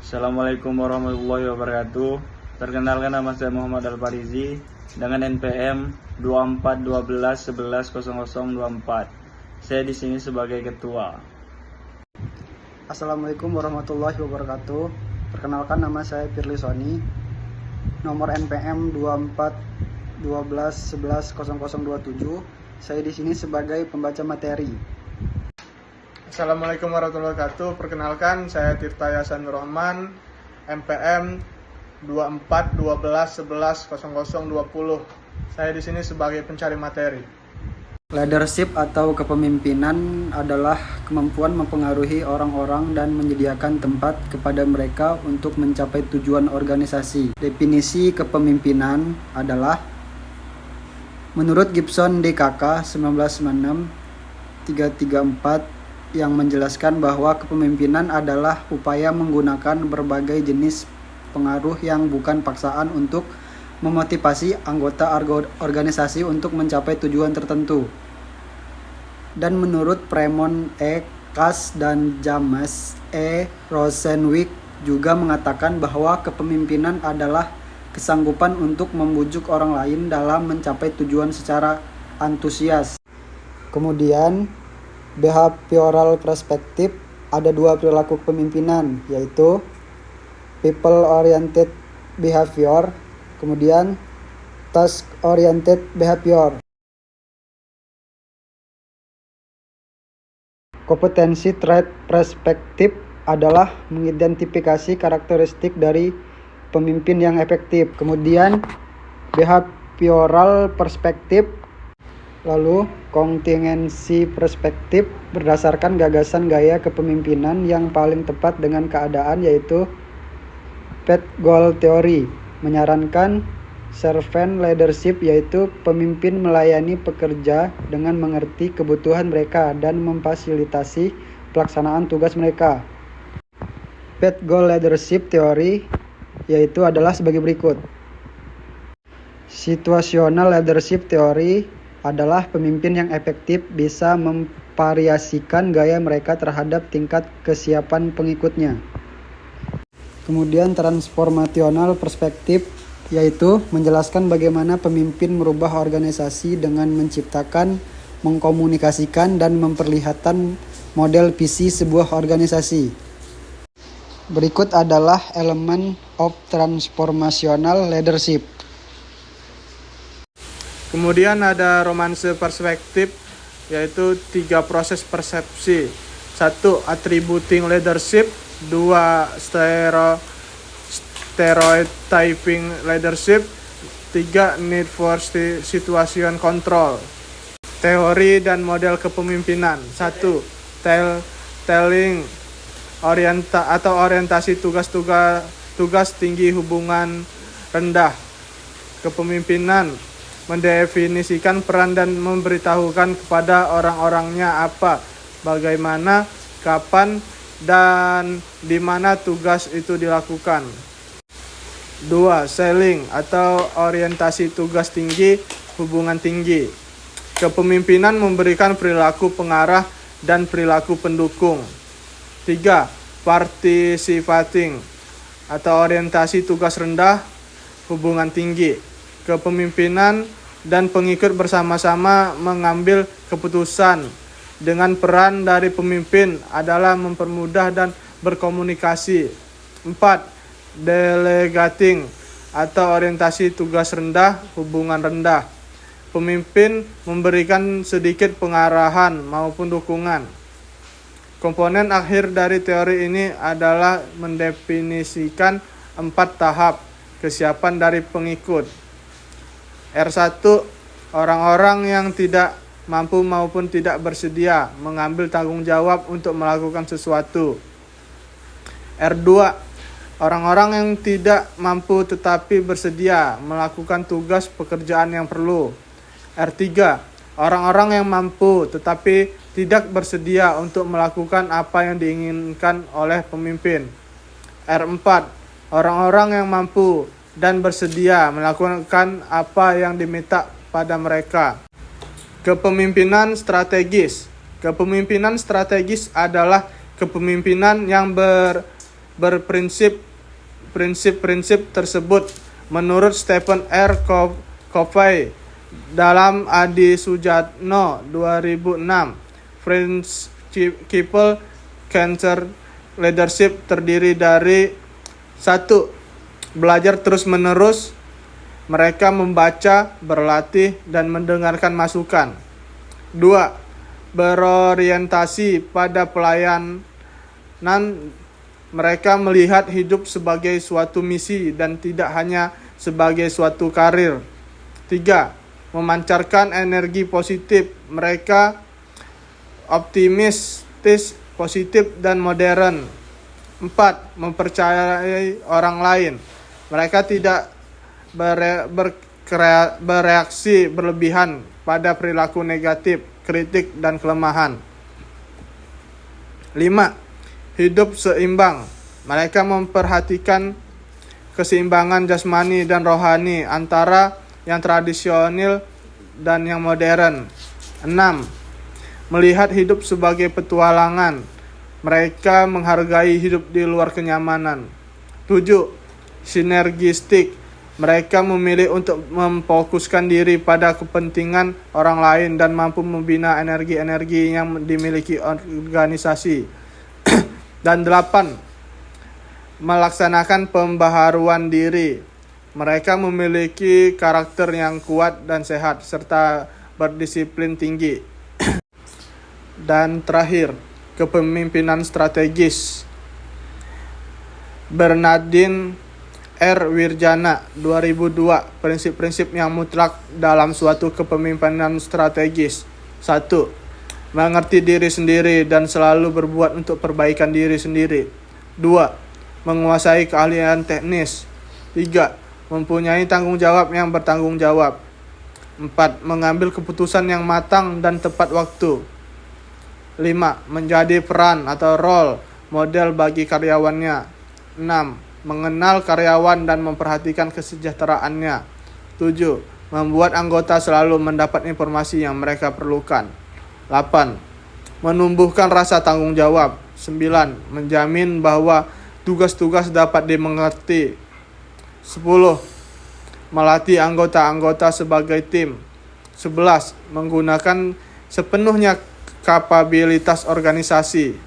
Assalamualaikum warahmatullahi wabarakatuh. Perkenalkan, nama saya Muhammad Al-Farizi dengan NPM 2412110024. Saya di sini sebagai ketua. Assalamualaikum warahmatullahi wabarakatuh. Perkenalkan, nama saya Firly Soni. Nomor NPM 2412110027. Saya di sini sebagai pembaca materi. Assalamualaikum warahmatullahi wabarakatuh. Perkenalkan, saya Tirta Yasan Nurrahman, MPM 2412110020. Saya di sini sebagai pencari materi. Leadership atau kepemimpinan adalah kemampuan mempengaruhi orang-orang dan menyediakan tempat kepada mereka untuk mencapai tujuan organisasi. Definisi kepemimpinan adalah, menurut Gibson DKK 1996 334, yang menjelaskan bahwa kepemimpinan adalah upaya menggunakan berbagai jenis pengaruh yang bukan paksaan untuk memotivasi anggota organisasi untuk mencapai tujuan tertentu. Dan menurut Fremont E. Cass dan James E. Rosenzweig juga mengatakan bahwa kepemimpinan adalah kesanggupan untuk membujuk orang lain dalam mencapai tujuan secara antusias. Kemudian, behavioral perspective, ada dua perilaku kepemimpinan, yaitu people oriented behavior, kemudian task oriented behavior. Kompetensi trait perspektif adalah mengidentifikasi karakteristik dari pemimpin yang efektif. Kemudian behavioral perspektif, lalu kontingensi perspektif berdasarkan gagasan gaya kepemimpinan yang paling tepat dengan keadaan, yaitu path goal theory, menyarankan servant leadership, yaitu pemimpin melayani pekerja dengan mengerti kebutuhan mereka dan memfasilitasi pelaksanaan tugas mereka. Path goal leadership theory yaitu adalah sebagai berikut. Situational leadership theory adalah pemimpin yang efektif bisa memvariasikan gaya mereka terhadap tingkat kesiapan pengikutnya. Kemudian transformational perspektif yaitu menjelaskan bagaimana pemimpin merubah organisasi dengan menciptakan, mengkomunikasikan, dan memperlihatkan model visi sebuah organisasi. Berikut adalah elemen of transformational leadership. Kemudian ada romanse perspektif, yaitu 3 proses persepsi. 1. Attributing leadership. 2. Stereotyping leadership. 3. Need for situation control. Teori dan model kepemimpinan. 1. Telling orientasi tugas tinggi, hubungan rendah. Kepemimpinan mendefinisikan peran dan memberitahukan kepada orang-orangnya apa, bagaimana, kapan, dan di mana tugas itu dilakukan. 2. Selling atau orientasi tugas tinggi, hubungan tinggi. Kepemimpinan memberikan perilaku pengarah dan perilaku pendukung. 3. Participating atau orientasi tugas rendah, hubungan tinggi. Kepemimpinan dan pengikut bersama-sama mengambil keputusan, dengan peran dari pemimpin adalah mempermudah dan berkomunikasi. 4. Delegating atau orientasi tugas rendah, hubungan rendah. Pemimpin memberikan sedikit pengarahan maupun dukungan. Komponen akhir dari teori ini adalah mendefinisikan 4 tahap kesiapan dari pengikut. R1. Orang-orang yang tidak mampu maupun tidak bersedia mengambil tanggung jawab untuk melakukan sesuatu. R2. Orang-orang yang tidak mampu tetapi bersedia melakukan tugas pekerjaan yang perlu. R3. Orang-orang yang mampu tetapi tidak bersedia untuk melakukan apa yang diinginkan oleh pemimpin. R4. Orang-orang yang mampu dan bersedia melakukan apa yang diminta pada mereka. Kepemimpinan strategis. Kepemimpinan strategis adalah kepemimpinan yang Prinsip-prinsip tersebut menurut Stephen R. Covey dalam Adi Sujatno 2006, Principle Cancer Leadership terdiri dari 1. Belajar terus-menerus. Mereka membaca, berlatih, dan mendengarkan masukan. 2. Berorientasi pada pelayanan. Mereka melihat hidup sebagai suatu misi dan tidak hanya sebagai suatu karir. 3. Memancarkan energi positif. Mereka optimistis, positif, dan modern. 4. Mempercayai orang lain. Mereka tidak bereaksi berlebihan pada perilaku negatif, kritik, dan kelemahan. 5. Hidup seimbang. Mereka memperhatikan keseimbangan jasmani dan rohani antara yang tradisional dan yang modern. 6. Melihat hidup sebagai petualangan. Mereka menghargai hidup di luar kenyamanan. 7. Sinergistik. Mereka memilih untuk memfokuskan diri pada kepentingan orang lain dan mampu membina energi-energi yang dimiliki organisasi. Dan 8. Melaksanakan pembaharuan diri. Mereka memiliki karakter yang kuat dan sehat serta berdisiplin tinggi. Dan terakhir, kepemimpinan strategis. Bernardin R. Wirjana 2002, prinsip-prinsip yang mutlak dalam suatu kepemimpinan strategis. 1. Mengerti diri sendiri dan selalu berbuat untuk perbaikan diri sendiri. 2. Menguasai keahlian teknis. 3. Mempunyai tanggung jawab yang bertanggung jawab. 4. Mengambil keputusan yang matang dan tepat waktu. 5. Menjadi peran atau role model bagi karyawannya. 6. Mengenal karyawan dan memperhatikan kesejahteraannya. 7. Membuat anggota selalu mendapat informasi yang mereka perlukan. 8. Menumbuhkan rasa tanggung jawab. 9. Menjamin bahwa tugas-tugas dapat dimengerti. 10. Melatih anggota-anggota sebagai tim. 11. Menggunakan sepenuhnya kapabilitas organisasi.